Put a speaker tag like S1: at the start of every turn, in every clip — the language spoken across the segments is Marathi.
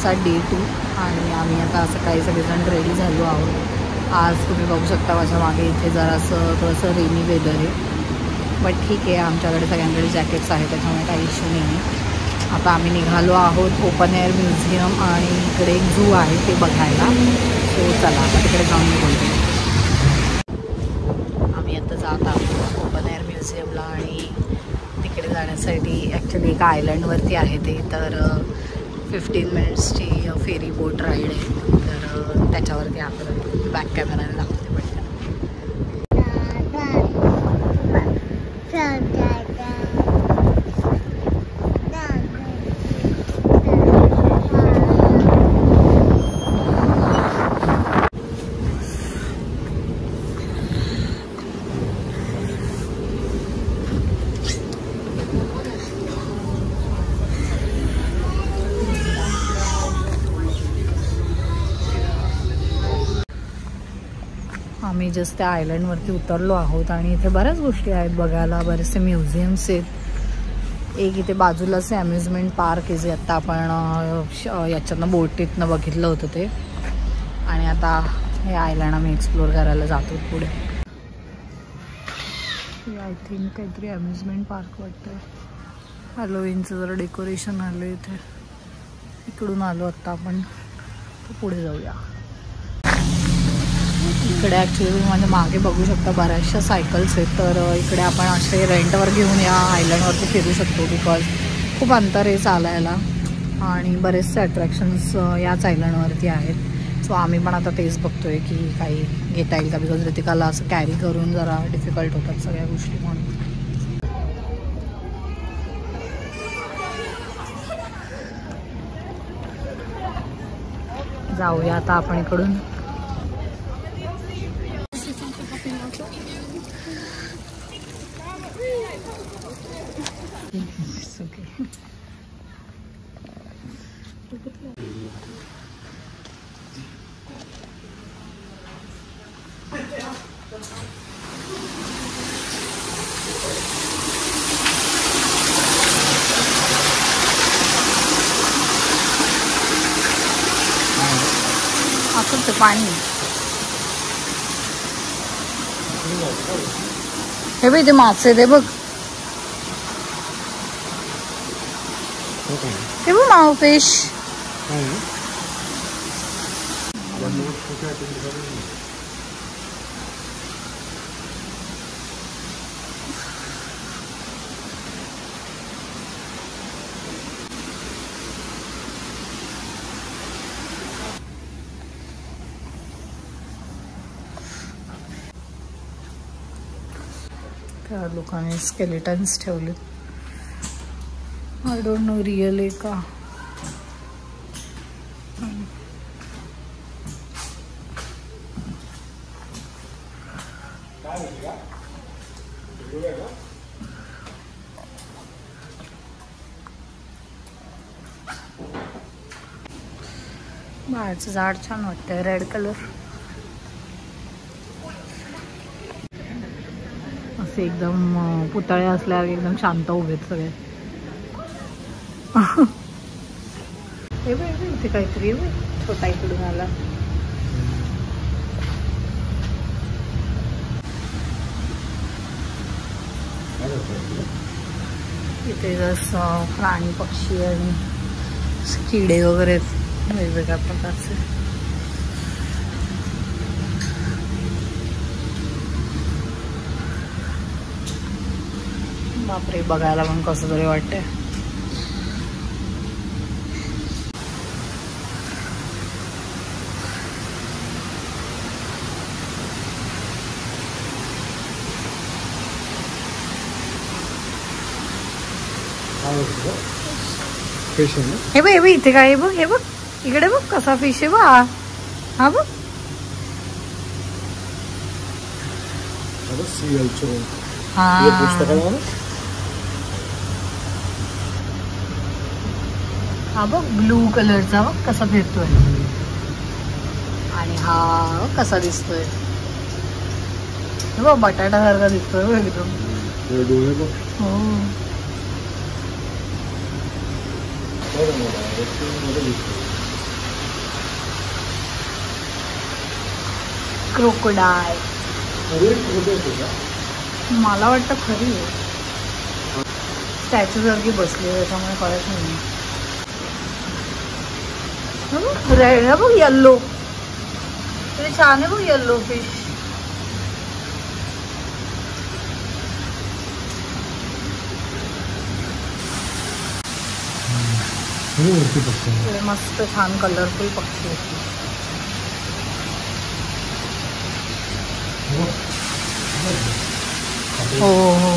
S1: आजचा डे 2 आणि आम्ही आता सकाळी सगळेजण रेडी झालो आहोत. आज तुम्ही बघू शकता माझ्या मागे इथे जरासं थोडंसं रेनी वेदर आहे, बट ठीक आहे, आमच्याकडे सगळ्यांकडे जॅकेट्स आहेत त्याच्यामुळे काही इश्यू नाही आहे. आता आम्ही निघालो आहोत ओपन एअर म्युझियम आणि इकडे एक झू आहे ते बघायला. सो चला आता तिकडे जाऊन बोलतो. आम्ही आता जात आहोत ओपन एअर म्युझियमला आणि तिकडे जाण्यासाठी ॲक्च्युली एक आयलंडवरती आहे ते, तर 15 मिनिट्सची फेरी बोट राईड आहे, तर त्याच्यावरती आपण बॅक कॅमेराने दाखवते पटकन. आम्ही जस्ट त्या आयलंडवरती उतरलो आहोत आणि इथे बऱ्याच गोष्टी आहेत बघायला, बरेचसे म्युझियम्स आहेत. एक इथे बाजूलाच अम्युजमेंट पार्क आहे जे आत्ता आपण याच्यातनं बोटीतनं बघितलं होतं ते, आणि आता हे आयलंड आम्ही एक्सप्लोअर करायला जातो पुढे. आय थिंक काहीतरी अम्युजमेंट पार्क वाटतं. हॅलोविनचं जरा डेकोरेशन आलं इथे. इकडून आलो आत्ता आपण, तर पुढे जाऊया. इकडे ॲक्च्युली माझ्या मागे बघू शकता बऱ्याचशा सायकल्स आहेत, तर इकडे आपण असे रेंटवर घेऊन या आयलंडवरती फिरू शकतो, बिकॉज खूप अंतर आहे चालायला आणि बरेचसे अट्रॅक्शन्स याच आयलंडवरती आहेत. सो आम्ही पण आता तेच बघतोय की काही घेता येईल का, बिकॉज ऋतिकाला असं कॅरी करून जरा डिफिकल्ट होतात सगळ्या गोष्टी म्हणून. जाऊया आता आपण इकडून. असं ते पाणी हे बघ, ते मासे दे बघ, हे बघ मावफिश. त्या लोकांनी स्केलेटन्स ठेवले. आय डोंट नो रिअल आहे का. बाळाचं झाड छान वाटतंय, रेड कलर. असे एकदम पुतळे असल्यावर एकदम शांत उभेत सगळे. हे बघ इथे काहीतरी छोटा इकडून आला. इथे जसं प्राणी पक्षी आणि किडे वगैरे वेगवेगळ्या प्रकारचे. बापरे, बघायला पण कसं तरी वाटतंय. हे बघ, हे बघ इथे काय, हे बघ, हे बघ इकडे बघ कसा फिश आहे बा. हा बघ, हा बघ ब्लू कलरचा बघ कसा फिरतोय, आणि हा कसा दिसतोय बघ, बटाटा सारखा दिसतोय बघ एकदम. हो क्रोकोडाईल मला वाटतं खरी आहे. स्टॅच्यू सारखी बसली आहे त्याच्यामुळे कळत नाही. रेड आहे बघ, येल्लो तरी छान आहे बघ, येल्लो फिश. मस्त छान कलरफुल पक्षी होती. हो हो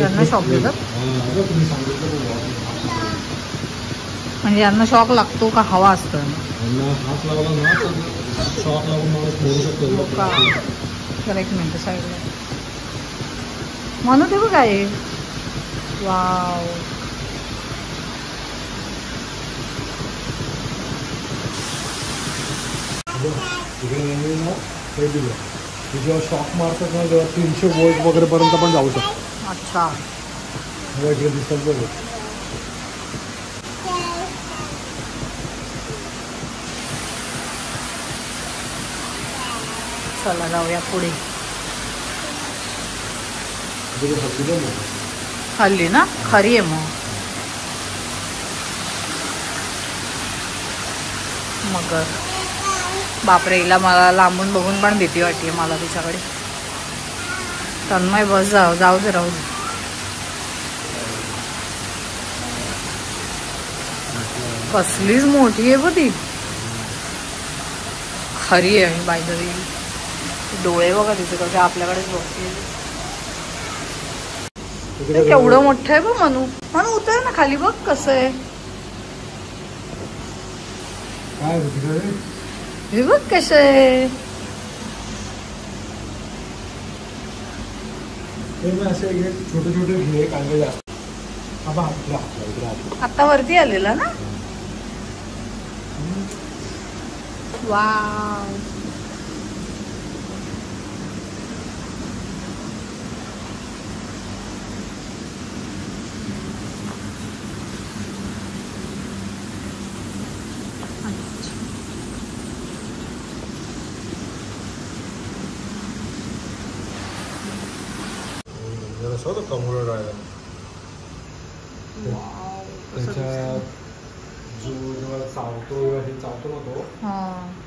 S1: यांना शॉक देतात म्हणजे यांना शॉक लागतो का हवा असतं? एक मिनिट साईडला म्हणून ते बघ काय. वाव
S2: जेव्हा शॉक मारतात ना तेव्हा 300 वोल्ट वगैरे पर्यंत पण जाऊ शकतो.
S1: अच्छा
S2: इकडे दिसतात बघ.
S1: चला जाऊया पुढे. हल्ली ना खरी आहे मगर. बापरे, हिला मला लांबून बघून पण भीती वाटते मला तिच्याकडे. तन्मय बस जाऊ दे राहू दे. कसलीच मोठी आहे बघ ती. खरी आहे बाय द वे. डोळे बघा तिथे कसे आपल्याकडेच बघते. केवढं मोठं आहे बघ. म्हणू उतर ना खाली बघ कसं आहे. हे बघ कसं आहे.
S2: छोटे छोटे घे कांदे जास्त.
S1: आता वरती आलेला ना. वाव
S2: जेव्हा चावतो हे चावतो ना तो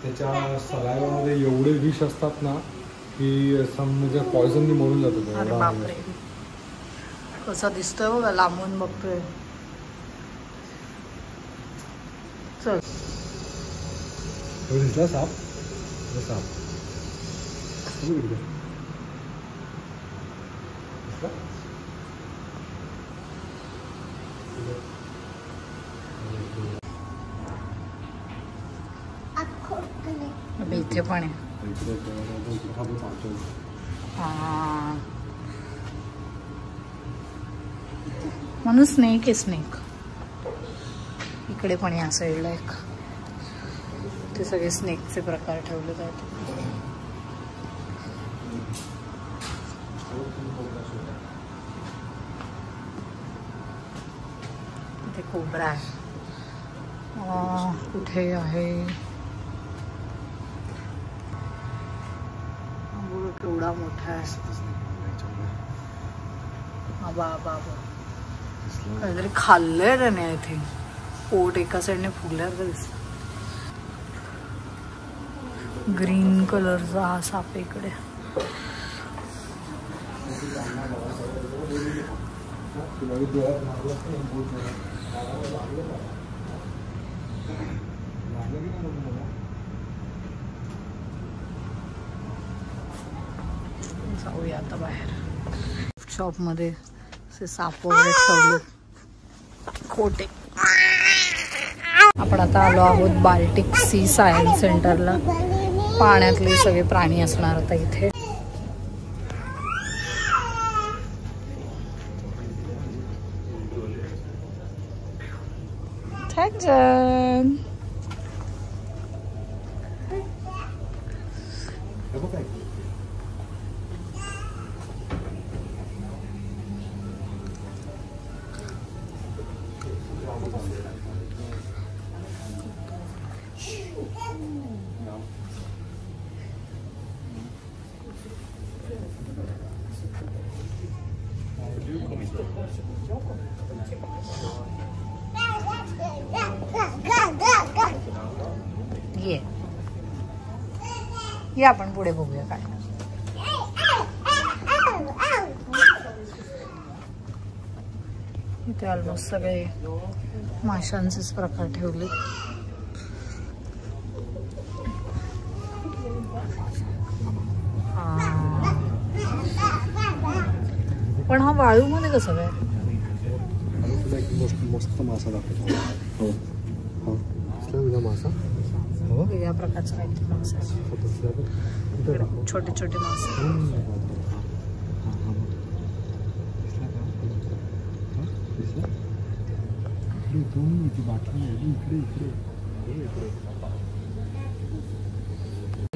S2: त्याच्या सलायवामध्ये एवढे विष असतात ना की म्हणजे पॉयझननी मरून जातो.
S1: कसा दिसतोय बघा लांबून बघतोय. चल
S2: दिसला साप. साप
S1: इथे पण आहे. म्हणून स्नेक आहे. स्नेक इकडे पण या साईडला एक. ते सगळे स्नेकचे प्रकार ठेवले जातात. इथे कोब्रा आहे. कुठे आहे केवढा मोठा आहे. काहीतरी खाल्लंय त्याने. आय थिंक पोट एका साईडने फुगल्यासारखं दिसत. ग्रीन कलरचा हा साप इकडे. जाऊया आता बाहेर. शॉप मध्ये साप वगैरे ठेवले खोटे. आपण आता आलो आहोत बाल्टिक सी सायन्स सेंटरला. पाण्यातले सगळे प्राणी असणार आता इथे. ये आपण पुढे बघूया काय. इथे ऑलमोस्ट सगळे माशांचेच प्रकार ठेवले. पण हा वाळू मध्ये कसं काय?
S2: मस्त मासा दाखवतो. मासा
S1: वेगळ्या प्रकारचा काहीतरी मासा, छोटे छोटे मासे.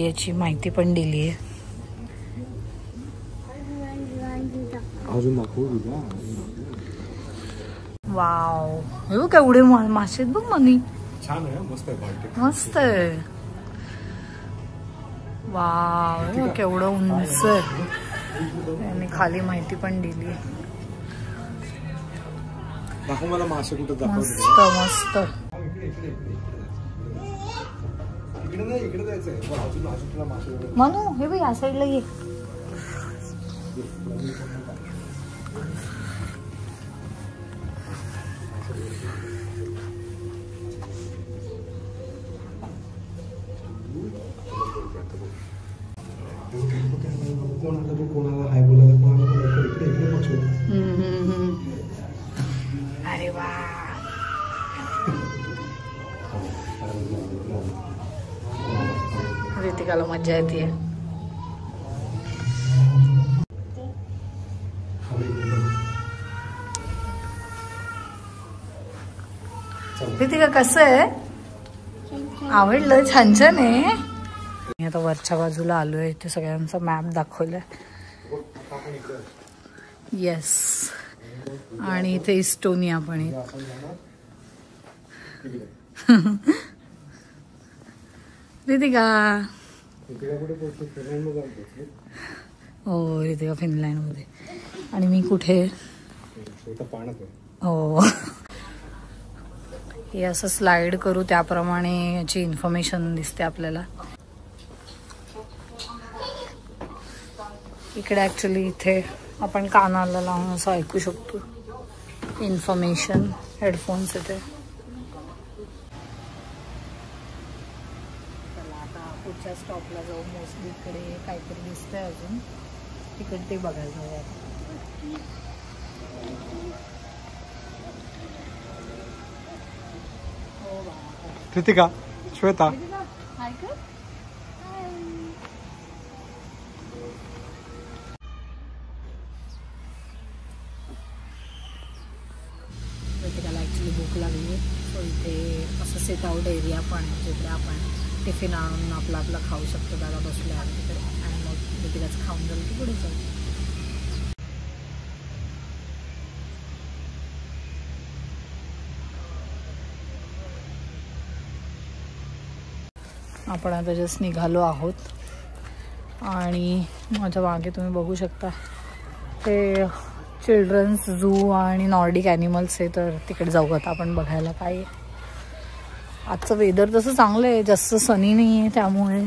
S1: याची माहिती पण दिली आहे.
S2: अजून दाखवू तुझा.
S1: वाव, हे बघ केवढे मासे आहेत बघ मनी. छान आहे, मस्त आहे, मस्त आहे. वाव, केवढं उंच आहे. आणि खाली माहिती पण दिली.
S2: दाखव मला मासे कुठे दाखव.
S1: मस्त मस्त.
S2: इकडे जायचंय.
S1: म्हणू हे बघ या साईडला ये.
S2: कोणाला हाय बोलायला, कोणाला इकडे इकडे बघू.
S1: अरे वा, ऋतिकाला मजा येते. ऋतिका कसं आहे? आवडलं? छान छान आहे. मी आता वरच्या बाजूला आलोय. इथे सगळ्यांचा मॅप दाखवलाय. येस, आणि इथे इस्टोनिया पण आहे. ऋतिका, हो ऋतिका फिनलँड मध्ये. आणि मी कुठे? हो. हे असं स्लाइड करू त्याप्रमाणे याची इन्फॉर्मेशन दिसते आपल्याला. इकडे ऍक्च्युली इथे आपण कानाला लावून असं ऐकू शकतो इन्फॉर्मेशन. हेडफोन्स इथे. चला आता पुढच्या स्टॉपला जाऊ. मोस्टली इकडे काहीतरी दिसतंय अजून, तिकडे ते बघायला जाऊया.
S2: कृतिका, श्वेता,
S1: ऋतिकाला ॲक्च्युली भूक लागली आहे. सो इथे असं सेट आउट एरिया पण आहे जिकडे आपण टिफिन आणून आपलं आपलं खाऊ शकतो. दादा बसले आहे तिकडे. आणि मग ऋतिकाचं खाऊन झालं की पुढे जाऊ. आपण आता जस्ट निघालो आहोत. आणि माझ्या मागे तुम्ही बघू शकता ते चिल्ड्रन्स झू आणि नॉर्डिक ॲनिमल्स आहे. तर तिकडे जाऊ आता आपण बघायला. काय आजचं वेदर तसं चांगलं आहे, जास्त सनी नाही आहे. त्यामुळे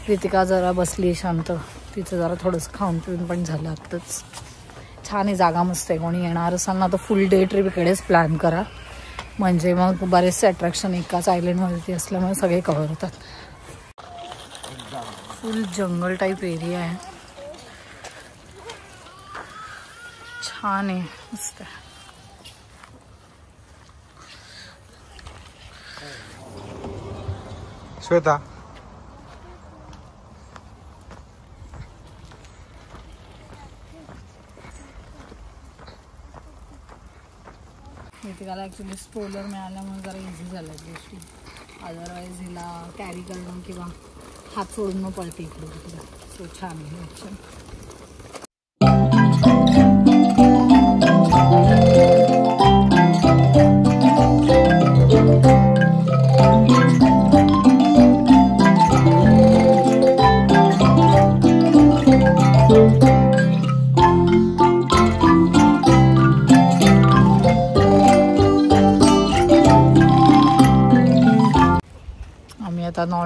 S1: ऋतिका जरा बसली शांत. तिचं जरा थोडंसं खाऊन पिऊन पण झालं आत्ताच. छान आहे, जागा मस्त आहे. कोणी येणार असाल ना तर फुल डे ट्रिप इकडेच प्लॅन करा. म्हणजे मग बरेचसे अट्रॅक्शन एकाच आयलंडवरती असल्यामुळे सगळे कव्हर होतात. फुल जंगल टाईप एरिया आहे. छान आहे, मस्त आहे.
S2: श्वेता,
S1: ऋतिकाला ॲक्च्युली स्ट्रोलर मिळाल्यामुळे जरा इझी झालं गोष्टी. अदरवाईज हिला कॅरी करणं किंवा हात सोडून न पळते इकडे तिकडे. सो छान आहे ॲक्च्युली.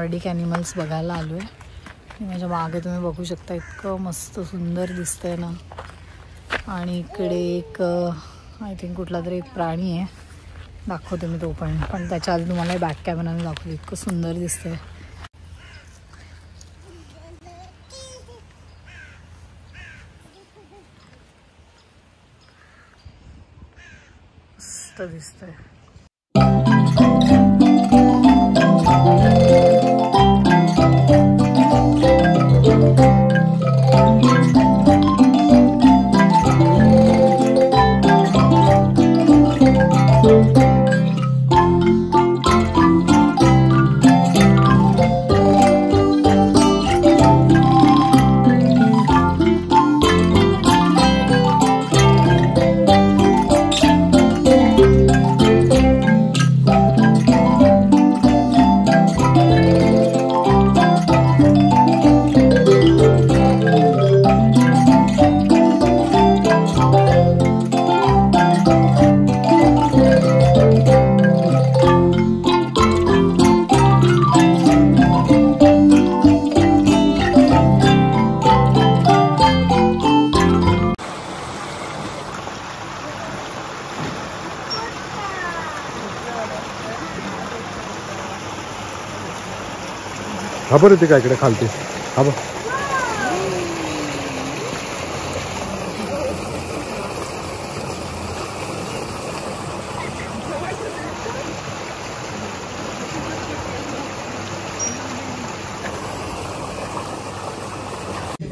S1: नॉर्डिक ॲनिमल्स बघायला आलो आहे. माझ्या मागे तुम्ही बघू शकता, इतकं मस्त सुंदर दिसतंय ना. आणि इकडे एक आय थिंक कुठला तरी एक प्राणी आहे, दाखवते मी तो पण त्याच्या आधी तुम्हाला बॅक कॅमेराने दाखवते. इतकं सुंदर दिसतंय. मस्त दिसतंय.
S2: हा बरं ते काय इकडे खालते. हा बघ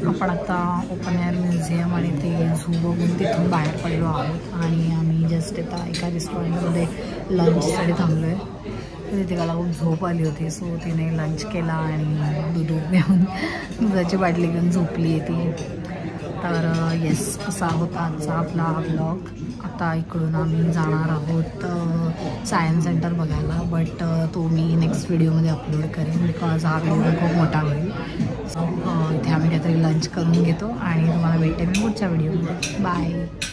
S1: आपण आता ओपन एअर म्युझियम आणि ते झू बघून तिथून बाहेर पडलो आहोत. आणि आम्ही जस्ट आता एका रेस्टॉरंटमध्ये लंचसाठी थांबलो आहे. तिथे मला खूप झोप आली होती, सो तिने लंच केला आणि दूध घेऊन दुधाची बाटली घेऊन झोपली आहे ती. तर येस, असा होता आजचा आपला हा ब्लॉग. आता इकडून आम्ही जाणार आहोत सायन्स सेंटर बघायला, बट तो मी नेक्स्ट व्हिडिओमध्ये अपलोड करेन बिकॉज हा व्हिडिओ खूप मोठा होईल. इथे आम्ही काहीतरी लंच करून घेतो आणि तुम्हाला भेटेन पुढच्या व्हिडिओमध्ये. बाय.